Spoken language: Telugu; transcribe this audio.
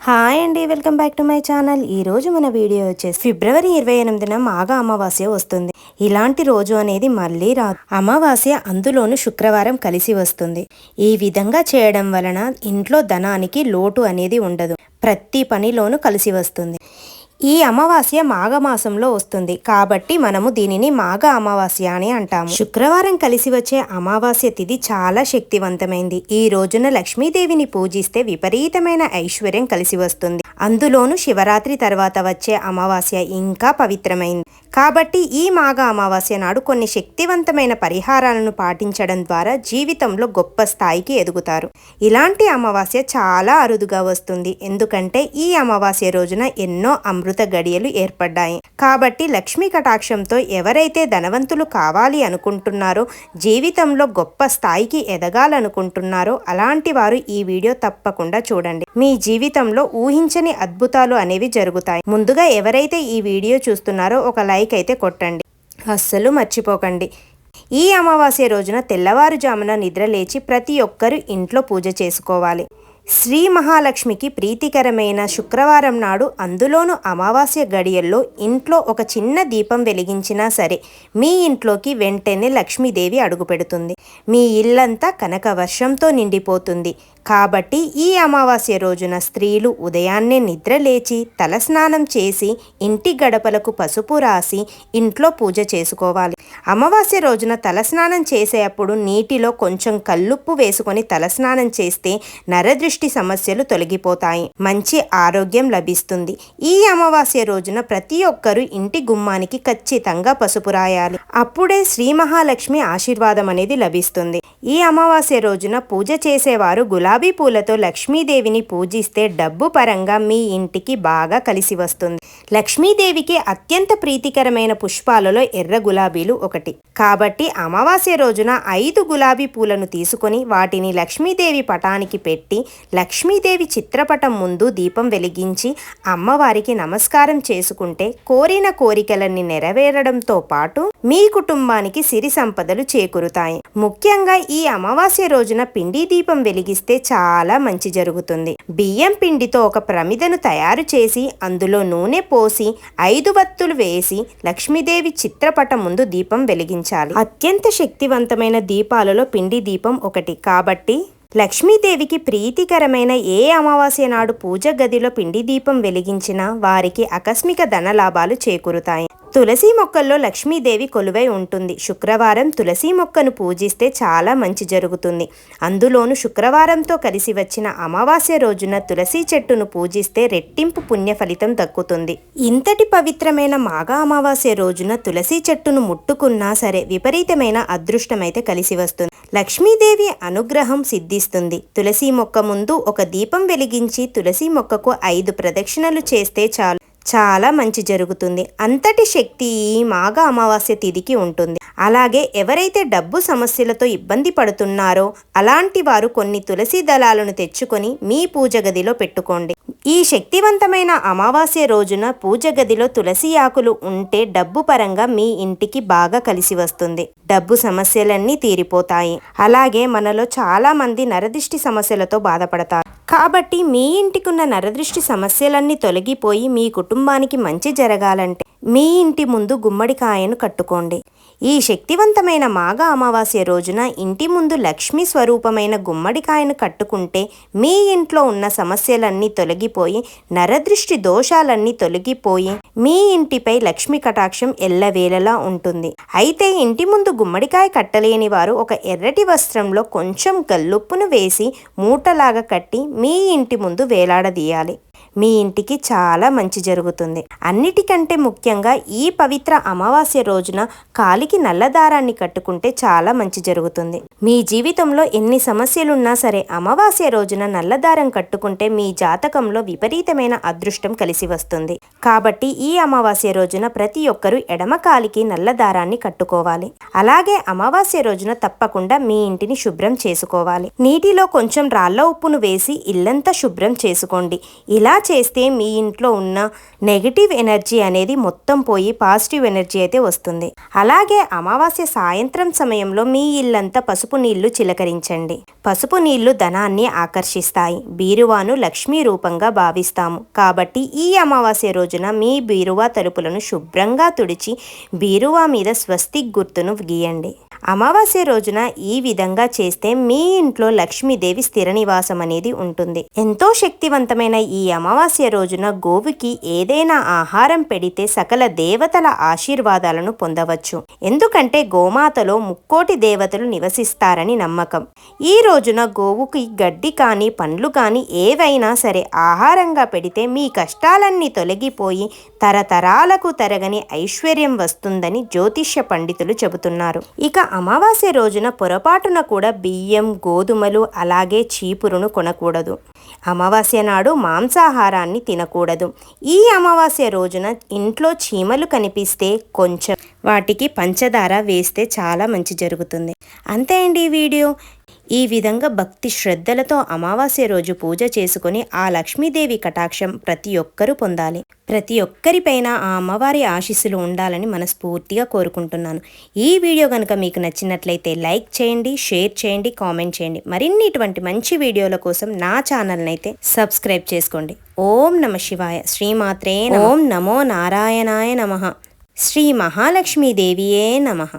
హాయ్ అండి, welcome back to my channel. ఈరోజు మన వీడియో వచ్చేసి ఫిబ్రవరి 28న మాఘ అమావాస్య వస్తుంది. ఇలాంటి రోజు అనేది మళ్ళీ రాదు. అమావాస్య అందులోనూ శుక్రవారం కలిసి వస్తుంది. ఈ విధంగా చేయడం వలన ఇంట్లో ధనానికి లోటు అనేది ఉండదు. ప్రతి పనిలోనూ కలిసి వస్తుంది. ఈ అమావాస్య మాఘమాసంలో వస్తుంది కాబట్టి మనము దీనిని మాఘ అమావాస్య అని అంటాము. శుక్రవారం కలిసి వచ్చే అమావాస్య తిథి చాలా శక్తివంతమైంది. ఈ రోజున లక్ష్మీదేవిని పూజిస్తే విపరీతమైన ఐశ్వర్యం కలిసి వస్తుంది. అందులోనూ శివరాత్రి తర్వాత వచ్చే అమావాస్య ఇంకా పవిత్రమైంది. కాబట్టి ఈ మాఘ అమావాస్య నాడు కొన్ని శక్తివంతమైన పరిహారాలను పాటించడం ద్వారా జీవితంలో గొప్ప స్థాయికి ఎదుగుతారు. ఇలాంటి అమావాస్య చాలా అరుదుగా వస్తుంది. ఎందుకంటే ఈ అమావాస్య రోజున ఎన్నో అమృత గడియలు ఏర్పడ్డాయి. కాబట్టి లక్ష్మీ కటాక్షంతో ఎవరైతే ధనవంతులు కావాలి అనుకుంటున్నారో, జీవితంలో గొప్ప స్థాయికి ఎదగాలనుకుంటున్నారో అలాంటి వారు ఈ వీడియో తప్పకుండా చూడండి. మీ జీవితంలో ఊహించని అద్భుతాలు అనేవి జరుగుతాయి. ముందుగా ఎవరైతే ఈ వీడియో చూస్తున్నారో ఒక లైక్ అయితే కొట్టండి, అస్సలు మర్చిపోకండి. ఈ అమావాస్య రోజున తెల్లవారుజామున నిద్ర లేచి ప్రతి ఒక్కరూ ఇంట్లో పూజ చేసుకోవాలి. శ్రీ మహాలక్ష్మికి ప్రీతికరమైన శుక్రవారం నాడు, అందులోనూ అమావాస్య గడియల్లో ఇంట్లో ఒక చిన్న దీపం వెలిగించినా సరే మీ ఇంట్లోకి వెంటనే లక్ష్మీదేవి అడుగుపెడుతుంది. మీ ఇల్లంతా కనక వర్షంతో నిండిపోతుంది. కాబట్టి ఈ అమావాస్య రోజున స్త్రీలు ఉదయాన్నే నిద్ర లేచి తలస్నానం చేసి ఇంటి గడపలకు పసుపు రాసి ఇంట్లో పూజ చేసుకోవాలి. అమావాస్య రోజున తలస్నానం చేసేటప్పుడు నీటిలో కొంచెం కల్లుప్పు వేసుకొని తలస్నానం చేస్తే నరదృష్టి సమస్యలు తొలగిపోతాయి, మంచి ఆరోగ్యం లభిస్తుంది. ఈ అమావాస్య రోజున ప్రతి ఒక్కరూ ఇంటి గుమ్మానికి ఖచ్చితంగా పసుపు రాయాలి. అప్పుడే శ్రీ మహాలక్ష్మి ఆశీర్వాదం అనేది లభిస్తుంది. ఈ అమావాస్య రోజున పూజ చేసేవారు గులాబీ పూలతో లక్ష్మీదేవిని పూజిస్తే డబ్బు పరంగా మీ ఇంటికి బాగా కలిసి వస్తుంది. లక్ష్మీదేవికి అత్యంత ప్రీతికరమైన పుష్పాలలో ఎర్ర గులాబీలు ఒకటి. కాబట్టి అమావాస్య రోజున 5 గులాబీ పూలను తీసుకొని వాటిని లక్ష్మీదేవి పటానికి పెట్టి లక్ష్మీదేవి చిత్రపటం ముందు దీపం వెలిగించి అమ్మవారికి నమస్కారం చేసుకుంటే కోరిన కోరికలన్నీ నెరవేరడంతో పాటు మీ కుటుంబానికి సిరి సంపదలు చేకూరుతాయి. ముఖ్యంగా ఈ అమావాస్య రోజున పిండి దీపం వెలిగిస్తే చాలా మంచి జరుగుతుంది. బియ్యం పిండితో ఒక ప్రమిదను తయారు చేసి అందులో నూనె పోసి 5 వత్తులు వేసి లక్ష్మీదేవి చిత్రపటం ముందు దీపం వెలిగించాలి. అత్యంత శక్తివంతమైన దీపాలలో పిండి దీపం ఒకటి. కాబట్టి లక్ష్మీదేవికి ప్రీతికరమైన ఏ అమావాస్య నాడు పూజ గదిలో పిండి దీపం వెలిగించినా వారికి ఆకస్మిక ధన లాభాలు చేకూరుతాయి. తులసి మొక్కల్లో లక్ష్మీదేవి కొలువై ఉంటుంది. శుక్రవారం తులసి మొక్కను పూజిస్తే చాలా మంచి జరుగుతుంది. అందులోనూ శుక్రవారంతో కలిసి వచ్చిన అమావాస్య రోజున తులసి చెట్టును పూజిస్తే రెట్టింపు పుణ్య ఫలితం దక్కుతుంది. ఇంతటి పవిత్రమైన మాఘ అమావాస్య రోజున తులసి చెట్టును ముట్టుకున్నా సరే విపరీతమైన అదృష్టమైతే కలిసి వస్తుంది. లక్ష్మీదేవి అనుగ్రహం సిద్ధిస్తుంది. తులసి మొక్క ముందు ఒక దీపం వెలిగించి తులసి మొక్కకు 5 ప్రదక్షిణలు చేస్తే చాలు, చాలా మంచి జరుగుతుంది. అంతటి శక్తి ఈ మాఘ అమావాస్య తిథికి ఉంటుంది. అలాగే ఎవరైతే డబ్బు సమస్యలతో ఇబ్బంది పడుతున్నారో అలాంటి వారు కొన్ని తులసి దళాలను తెచ్చుకొని మీ పూజ గదిలో పెట్టుకోండి. ఈ శక్తివంతమైన అమావాస్య రోజున పూజ గదిలో తులసి ఆకులు ఉంటే డబ్బు పరంగా మీ ఇంటికి బాగా కలిసి వస్తుంది. డబ్బు సమస్యలన్నీ తీరిపోతాయి. అలాగే మనలో చాలా మంది నరదృష్టి సమస్యలతో బాధపడతారు. కాబట్టి మీ ఇంటికున్న నరదృష్టి సమస్యలన్నీ తొలగిపోయి మీ కుటుంబానికి మంచి జరగాలంటే మీ ఇంటి ముందు గుమ్మడికాయను కట్టుకోండి. ఈ శక్తివంతమైన మాఘ అమావాస్య రోజున ఇంటి ముందు లక్ష్మీ స్వరూపమైన గుమ్మడికాయను కట్టుకుంటే మీ ఇంట్లో ఉన్న సమస్యలన్నీ తొలగిపోయి నరదృష్టి దోషాలన్నీ తొలగిపోయి మీ ఇంటిపై లక్ష్మీ కటాక్షం ఎల్లవేళలా ఉంటుంది. అయితే ఇంటి ముందు గుమ్మడికాయ కట్టలేని వారు ఒక ఎర్రటి వస్త్రంలో కొంచెం గల్లుప్పును వేసి మూటలాగా కట్టి మీ ఇంటి ముందు వేలాడదీయాలి. మీ ఇంటికి చాలా మంచి జరుగుతుంది. అన్నిటికంటే ముఖ్యంగా ఈ పవిత్ర అమావాస్య రోజున కాలికి నల్లదారాన్ని కట్టుకుంటే చాలా మంచి జరుగుతుంది. మీ జీవితంలో ఎన్ని సమస్యలున్నా సరే అమావాస్య రోజున నల్లదారం కట్టుకుంటే మీ జాతకంలో విపరీతమైన అదృష్టం కలిసి వస్తుంది. కాబట్టి ఈ అమావాస్య రోజున ప్రతి ఒక్కరూ ఎడమ కాలికి నల్లదారాన్ని కట్టుకోవాలి. అలాగే అమావాస్య రోజున తప్పకుండా మీ ఇంటిని శుభ్రం చేసుకోవాలి. నీటిలో కొంచెం రాళ్ళ ఉప్పును వేసి ఇల్లంతా శుభ్రం చేసుకోండి. ఇలా ఇలా చేస్తే మీ ఇంట్లో ఉన్న నెగిటివ్ ఎనర్జీ అనేది మొత్తం పోయి పాజిటివ్ ఎనర్జీ అయితే వస్తుంది. అలాగే అమావాస్య సాయంత్రం సమయంలో మీ ఇల్లంతా పసుపు నీళ్లు చిలకరించండి. పసుపు నీళ్లు ధనాన్ని ఆకర్షిస్తాయి. బీరువాను లక్ష్మీ రూపంగా భావిస్తాము కాబట్టి ఈ అమావాస్య రోజున మీ బీరువా తలుపులను శుభ్రంగా తుడిచి బీరువా మీద స్వస్తిక్ గుర్తును గీయండి. అమావాస్య రోజున ఈ విధంగా చేస్తే మీ ఇంట్లో లక్ష్మీదేవి స్థిర నివాసం అనేది ఉంటుంది. ఎంతో శక్తివంతమైన ఈ అమావాస్య రోజున గోవుకి ఏదైనా ఆహారం పెడితే సకల దేవతల ఆశీర్వాదాలను పొందవచ్చు. ఎందుకంటే గోమాతలో ముక్కోటి దేవతలు నివసిస్తారని నమ్మకం. ఈ రోజున గోవుకి గడ్డి కానీ పండ్లు కానీ ఏవైనా సరే ఆహారంగా పెడితే మీ కష్టాలన్నీ తొలగిపోయి తరతరాలకు తరగని ఐశ్వర్యం వస్తుందని జ్యోతిష్య పండితులు చెబుతున్నారు. ఇక అమావాస్య రోజున పొరపాటున కూడా బియ్యం, గోధుమలు అలాగే చీపురును కొనకూడదు. అమావాస్య నాడు మాంసాహారాన్ని తినకూడదు. ఈ అమావాస్య రోజున ఇంట్లో చీమలు కనిపిస్తే కొంచెం వాటికి పంచదార వేస్తే చాలా మంచి జరుగుతుంది. అంతే అండి ఈ వీడియో. ఈ విధంగా భక్తి శ్రద్ధలతో అమావాస్య రోజు పూజ చేసుకొని ఆ లక్ష్మీదేవి కటాక్షం ప్రతి ఒక్కరూ పొందాలి. ప్రతి ఒక్కరిపైన ఆ అమ్మవారి ఆశీస్సులు ఉండాలని మనస్ఫూర్తిగా కోరుకుంటున్నాను. ఈ వీడియో కనుక మీకు నచ్చినట్లయితే లైక్ చేయండి, షేర్ చేయండి, కామెంట్ చేయండి. మరిన్ని ఇటువంటి మంచి వీడియోల కోసం నా ఛానల్ని అయితే సబ్స్క్రైబ్ చేసుకోండి. ఓం నమ శివాయ. శ్రీమాత్రే నమః. ఓం నమో నారాయణాయ నమః. శ్రీ మహాలక్ష్మీదేవియే నమః.